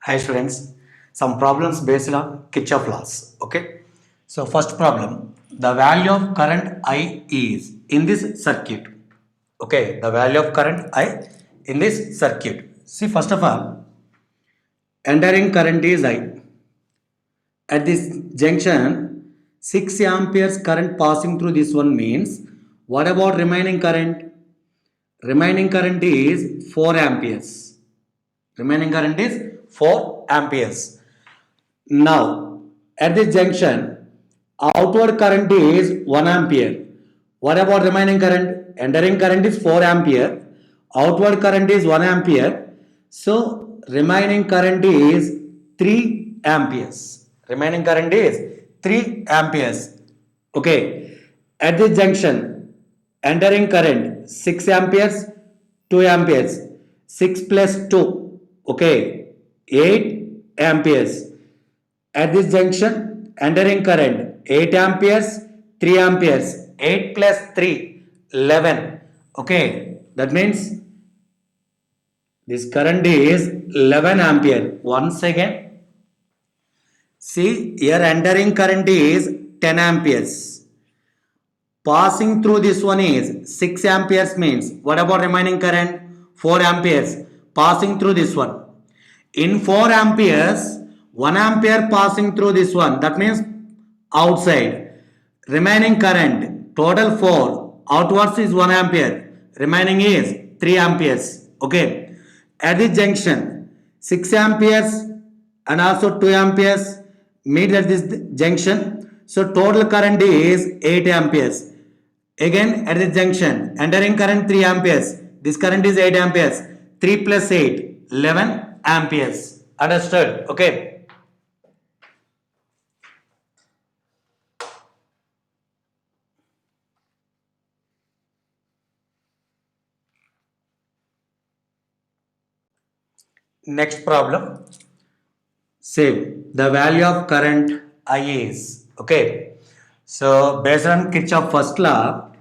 Hi students, some problems based on Kirchhoff laws. Okay, so first problem, the value of current I is in this circuit. Okay, the value of current I in this circuit. See, first of all, entering current is I. At this junction, 6 amperes current passing through this one means what about remaining current? Remaining current is 4 amperes. Remaining current is 4 amperes. Now, at this junction, outward current is 1 ampere. What about remaining current? Entering current is 4 ampere. Outward current is 1 ampere. So, remaining current is 3 amperes. Remaining current is 3 amperes. Okay. At this junction, entering current 6 amperes, 2 amperes. 6 plus 2. Okay. 8 amperes. At this junction, entering current 8 amperes, 3 amperes. 8 plus 3, 11. Okay, that means this current is 11 ampere. Once again, see here entering current is 10 amperes. Passing through this one is 6 amperes means what about remaining current? 4 amperes. Passing through this one. In 4 amperes, 1 ampere passing through this one. That means outside. Remaining current, total 4. Outwards is 1 ampere. Remaining is 3 amperes. Okay. At this junction, 6 amperes and also 2 amperes meet at this junction. So total current is 8 amperes. Again at this junction, entering current 3 amperes. This current is 8 amperes. 3 plus 8, 11 amperes. Understood? Okay. Next problem. Same. The value of current I is. Okay. So based on Kirchhoff first law,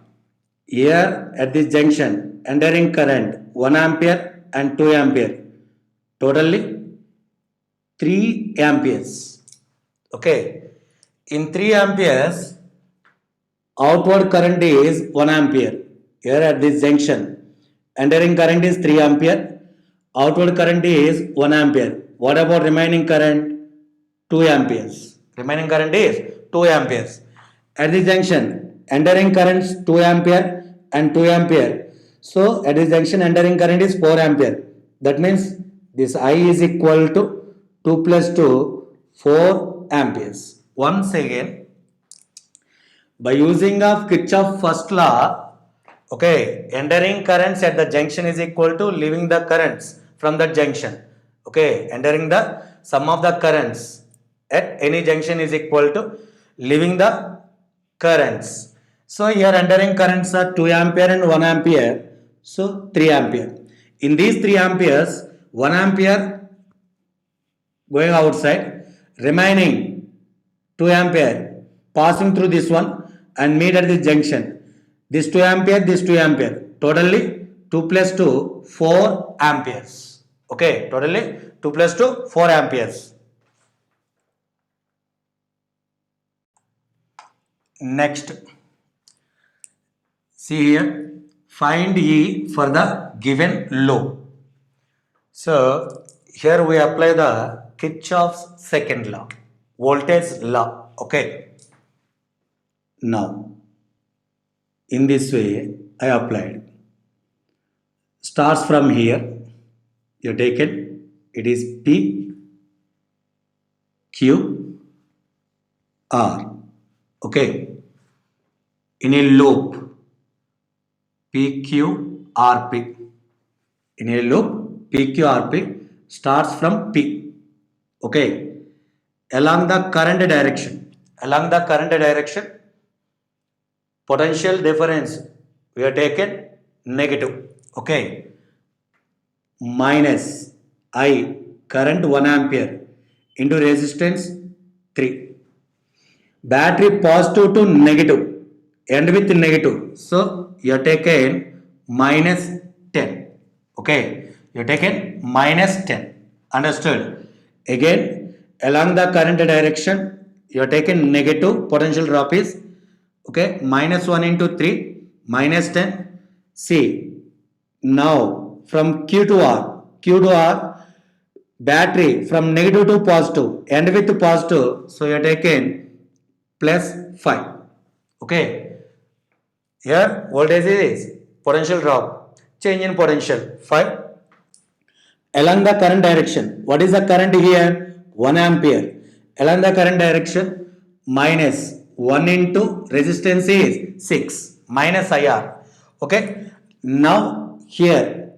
here at this junction, entering current 1 ampere and 2 ampere. Totally 3 amperes. Okay. In 3 amperes, outward current is 1 ampere. Here at this junction, entering current is 3 ampere. Outward current is 1 ampere. What about remaining current? 2 amperes. Remaining current is 2 amperes. At this junction, entering current is 2 ampere and 2 ampere. So at this junction, entering current is 4 ampere. That means this I is equal to 2 plus 2, 4 amperes. Once again, by using of Kirchhoff first law, okay, entering currents at the junction is equal to leaving the currents from that junction. Okay, entering the sum of the currents at any junction is equal to leaving the currents. So here entering currents are 2 ampere and 1 ampere. So 3 ampere. In these 3 amperes, 1 ampere going outside, remaining 2 ampere passing through this one and meet at this junction. This 2 ampere, this 2 ampere. Totally 2 plus 2, 4 amperes. Okay, totally 2 plus 2, 4 amperes. Next, see here, find E for the given load. So, here we apply the Kirchhoff's second law, voltage law. Okay. Now, in this way, I applied. Starts from here, you taken, it is P, Q, R. Okay. In a loop, P, Q, R, P. In a loop, P, Q, R, P starts from P. Okay. Along the current direction, potential difference we have taken negative. Okay. Minus I current 1 ampere into resistance 3. Battery positive to negative, end with negative. So you have taken minus 10. Okay. You have taken minus 10. Understood? Again, along the current direction, you are taking negative, potential drop is, okay, minus 1 into 3, minus 10. See, now from Q to R, battery from negative to positive, end with positive, so you are taking plus 5. Okay, here voltage is potential drop, change in potential 5. Along the current direction, what is the current here? 1 ampere. Along the current direction, minus 1 into resistance is 6, minus IR. Okay, now here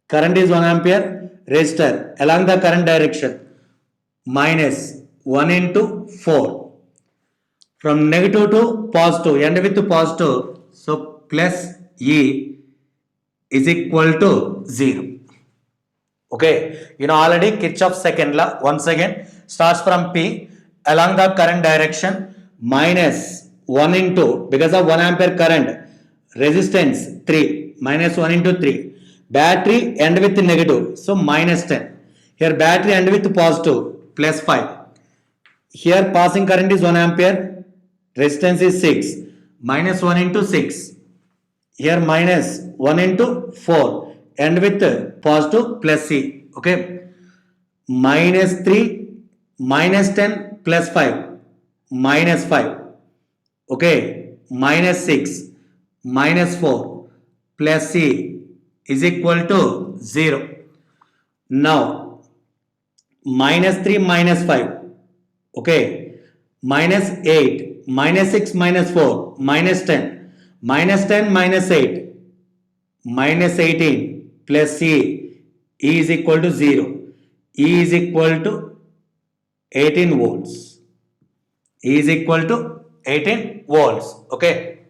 current is 1 ampere, resistor along the current direction, minus 1 into 4. From negative to positive, end with positive, so plus E is equal to 0. Okay, you know already Kirchhoff's second law. Once again, starts from P, along the current direction, minus 1 into, because of 1 ampere current, resistance 3, minus 1 into 3. Battery end with negative, so minus 10. Here battery end with positive, plus 5. Here passing current is 1 ampere, resistance is 6, minus 1 into 6. Here minus 1 into 4, end with positive, plus C. Okay, minus 3, minus 10, plus 5, minus 5. Okay, minus 6, minus 4, plus C is equal to 0. Now minus 3, minus 5. Okay, minus 8, minus 6, minus 4, minus 10, minus 10, minus 8, minus 18, plus C, E is equal to 0. E is equal to 18 volts. E is equal to 18 volts. Okay.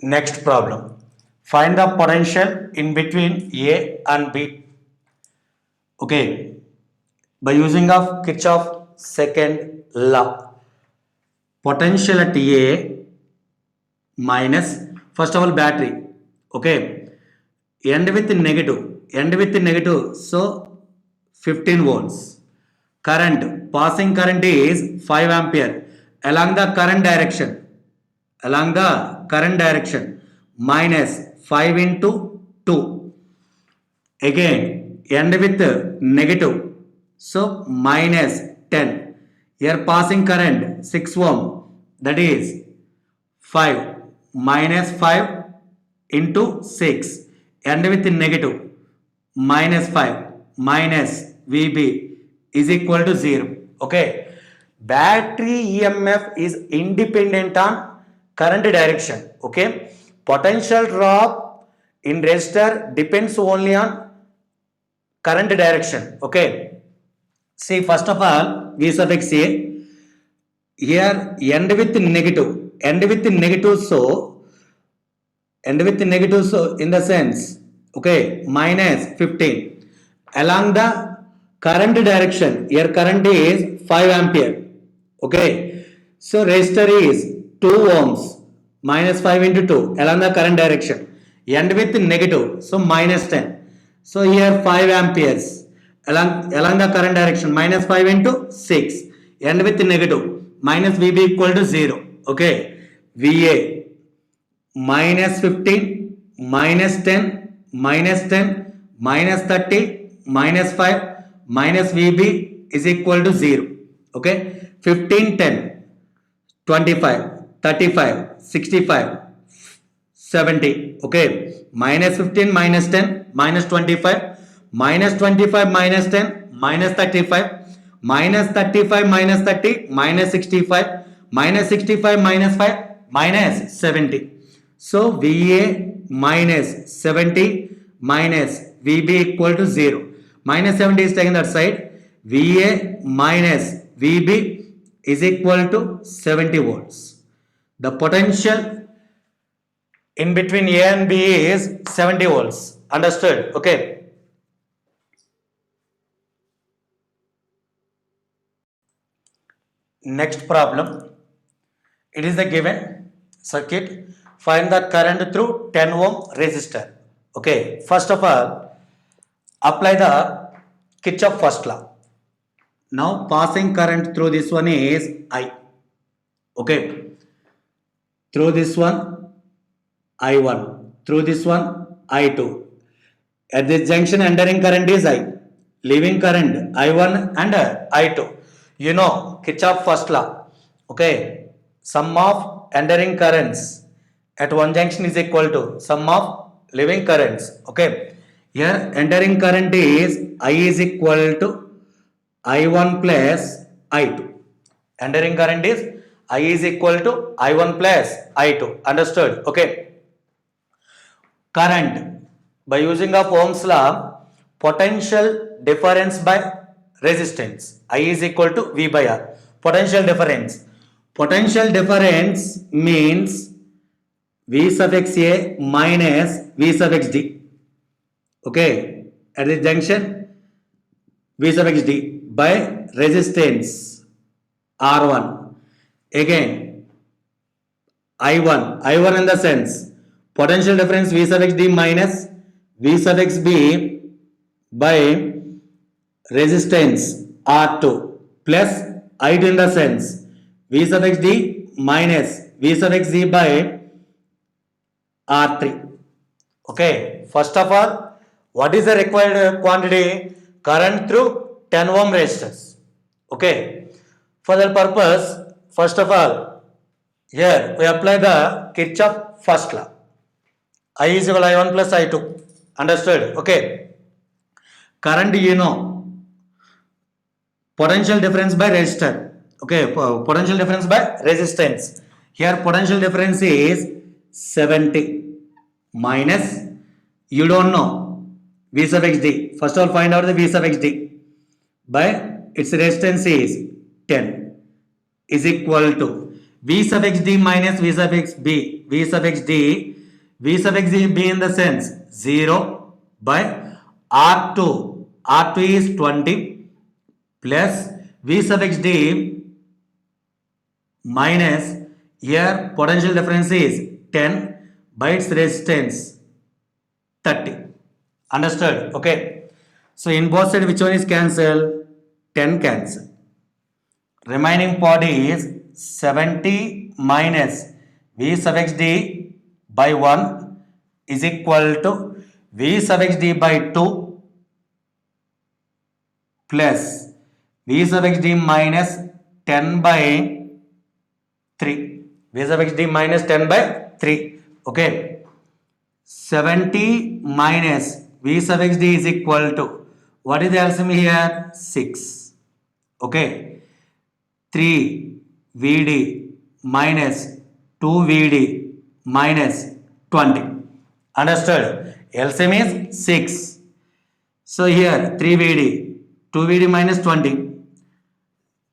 Next problem. Find the potential in between A and B. Okay. By using of Kirchhoff second law, potential at A minus, first of all, battery. Okay, end with negative, so 15 volts. Current, passing current is 5 ampere along the current direction, minus 5 into 2. Again, end with negative, so minus 10. Here passing current 6 ohm, that is 5, minus 5 into 6, end with negative, minus 5, minus VB is equal to 0. Okay, battery EMF is independent on current direction. Okay, potential drop in resistor depends only on current direction. Okay, see, first of all, V sub x A, here end with negative, so in the sense, okay, minus 15 along the current direction. Here current is 5 ampere. Okay, so resistor is 2 ohms, minus 5 into 2 along the current direction, end with negative, so minus 10. So here 5 amperes along the current direction, minus 5 into 6, end with negative, minus VB equal to 0. Okay, VA minus 15, minus 10, minus 10, minus 30, minus 5, minus VB is equal to 0. Okay, 15, 10, 25, 35, 65, 70. Okay, minus 15, minus 10, minus 25, minus 25, minus 10, minus 35, minus 35, minus 30, minus 65, minus 65, minus 5, minus 70. So VA minus 70 minus VB equal to 0. Minus 70 is taken that side. VA minus VB is equal to 70 volts. The potential in between A and B is 70 volts. Understood? Okay. Next problem. It is the given circuit. Find the current through 10 ohm resistor. Okay. First of all, apply the Kirchhoff first law. Now passing current through this one is I. Okay. Through this one I1. Through this one I2. At this junction entering current is I. Leaving current I1 and I2. You know Kirchhoff first law. Okay. Sum of entering currents at one junction is equal to sum of leaving currents. Okay. Here entering current is I is equal to I1 plus I2. Entering current is I is equal to I1 plus I2. Understood? Okay. Current, by using of Ohm's law, potential difference by resistance. I is equal to V by R. Potential difference. Potential difference means V sub x A minus V sub x D. Okay. At the junction V sub x D by resistance R1. Again I1 in the sense potential difference V sub x D minus V sub x B by resistance R2 plus I2 in the sense V sub x D minus V sub x D by R3. Okay, first of all, what is the required quantity? Current through 10 ohm resistors. Okay, for that purpose, first of all, here we apply the Kirchhoff first law. I is equal to I1 plus I2. Understood? Okay. Current, you know, potential difference by resistor. Okay, potential difference by resistance. Here potential difference is 70 minus, you don't know, V sub x D. First of all, find out the V sub x D by its resistance is 10 is equal to V sub x D minus V sub x B. V sub x D, V sub x D be in the sense 0 by R2. R2 is 20 plus V sub x D minus, here potential difference is 10 by its resistance 30. Understood? Okay. So in both sides, which one is cancelled? 10 cancel. Remaining part is 70 minus V sub x D by 1 is equal to V sub x D by 2 plus V sub x D minus 10 by 3. V sub x D minus 10 by 3. Okay. 70 minus V sub x D is equal to, what is the LCM here? 6. Okay. 3 VD minus 2 VD minus 20. Understood? LCM is 6. So here 3 VD, 2 VD minus 20.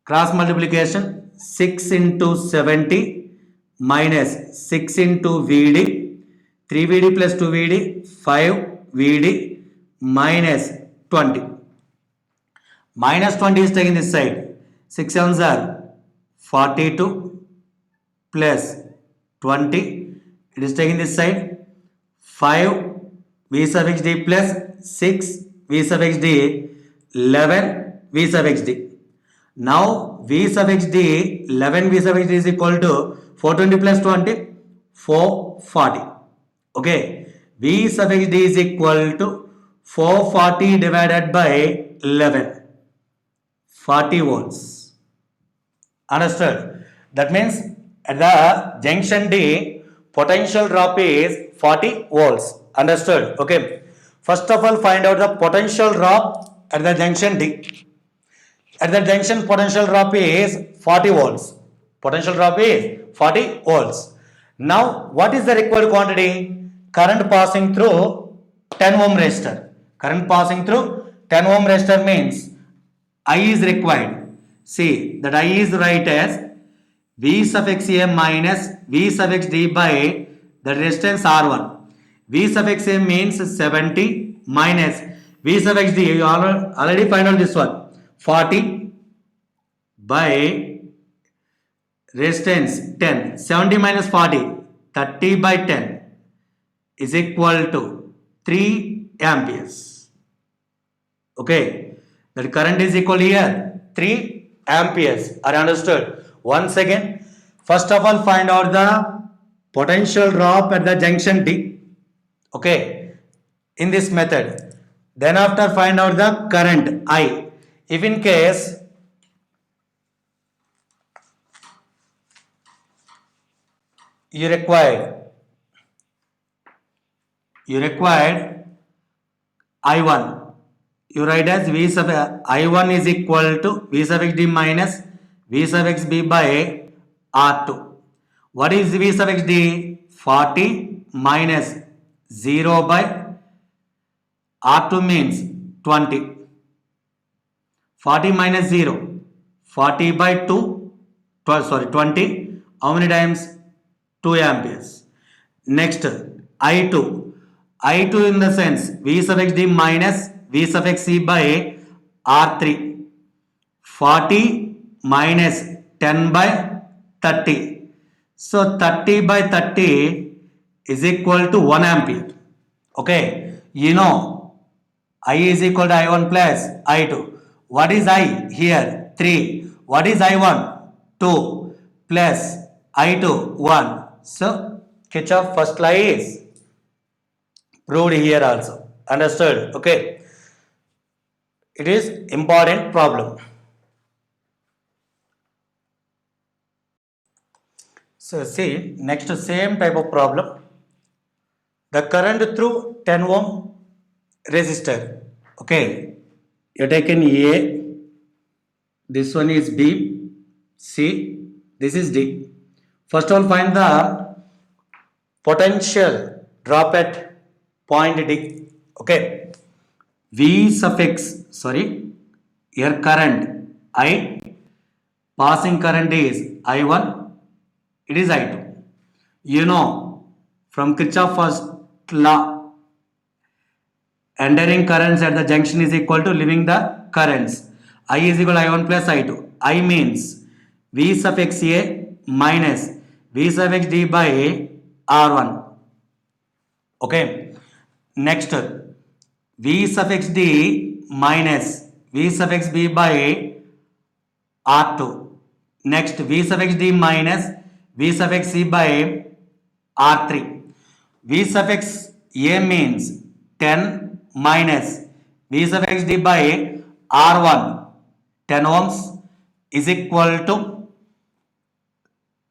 Cross multiplication 6 into 70 minus 6 into VD. 3 VD plus 2 VD, 5 VD minus 20. Minus 20 is taken this side. 6 sevens are 42 plus 20. It is taken this side. 5 V sub x D plus 6 V sub x D, 11 V sub x D. Now V sub x D, 11 V sub x D is equal to 420 plus 20, 440. Okay, V sub x D is equal to 440 divided by 11, 40 volts. Understood? That means at the junction D, potential drop is 40 volts. Understood? Okay. First of all, find out the potential drop at the junction D. At the junction, potential drop is 40 volts. Potential drop is 40 volts. Now, what is the required quantity? Current passing through 10 ohm resistor. Current passing through 10 ohm resistor means I is required. See that I is right as V sub x A minus V sub x D by the resistance R1. V sub x A means 70 minus V sub x D. You already find out this one. 40 by resistance 10. 70 minus 40. 30 by 10 is equal to 3 amperes. Okay, that current is equal here 3 amperes. Are you understood? Once again, first of all, find out the potential drop at the junction D. Okay, in this method. Then after find out the current I. If in case you required I1, you write as V sub I1 is equal to V sub x d minus V sub x b by R2. What is V sub x d? 40 minus 0 by R2 means 20. 40 minus 0, 40 by 2, 20. How many times? 2 amperes. Next, I2. I2 in the sense V sub x d minus V sub x c by R3. 40 minus 10 by 30. So 30 by 30 is equal to 1 ampere. Okay, you know I is equal to I1 plus I2. What is I here? 3. What is I1? 2 plus I2 1. So Kirchhoff first law is proved here also. Understood? Okay. It is important problem. So see next same type of problem. The current through 10 ohm resistor. Okay. You taken A. This one is B, C, this is D. First of all, find the potential drop at point D. Okay. V suffix, sorry, here current I, passing current is I1, it is I2. You know, from Kirchhoff first law, entering currents at the junction is equal to leaving the currents. I is equal to I1 plus I2. I means V suffix A minus V suffix D by R1. Okay. Next, V suffix D minus V suffix B by R2. Next, V suffix D minus V suffix C by R3. V suffix A means 10 minus V suffix D by R1 10 ohms is equal to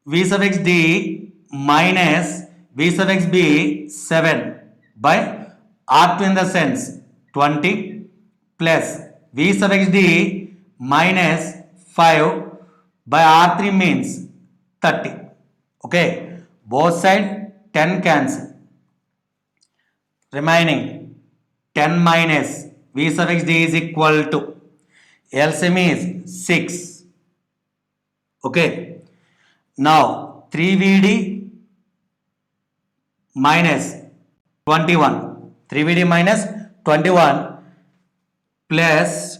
V suffix D minus V suffix B 7 by R2 in the sense 20 plus V suffix D minus 5 by R3 means 30. Okay, both side 10 cancel. Remaining 10 minus V suffix D is equal to LCM is 6. Okay. Now 3VD minus 21. 3VD minus 21 plus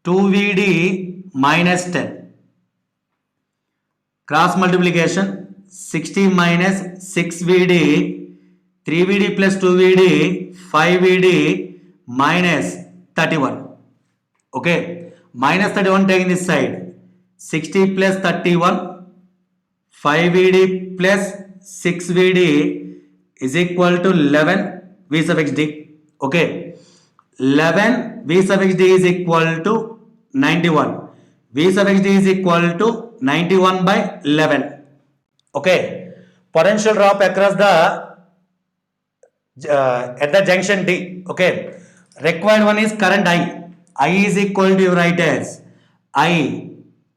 2VD minus 10. Cross multiplication 60 minus 6VD, 3VD plus 2VD, 5VD minus 31. Okay, minus 31 taking this side. 60 plus 31, 5VD plus 6VD is equal to 11 V suffix D. Okay, 11 V suffix D is equal to 91. V suffix D is equal to 91 by 11. Okay, potential drop across the at the junction D. Okay, required one is current I. I is equal to, you write as I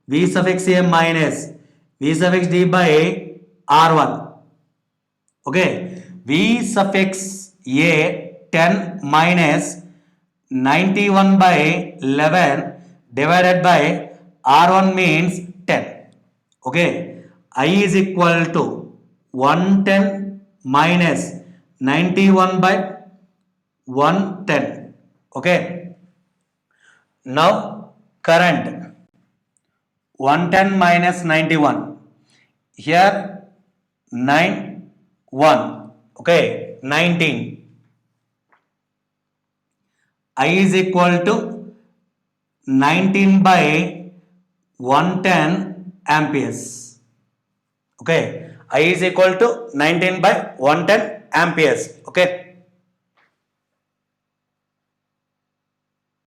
V suffix A minus V suffix D by R1. Okay, V suffix A 10 minus 91 by 11 divided by R1 means 10. Okay, I is equal to 110 minus 91 by 110. Okay, now current 110 minus 91. Here 9 1. Okay, 19. I is equal to 19 by 110 amperes. Okay, I is equal to 19 by 110 amperes. Okay,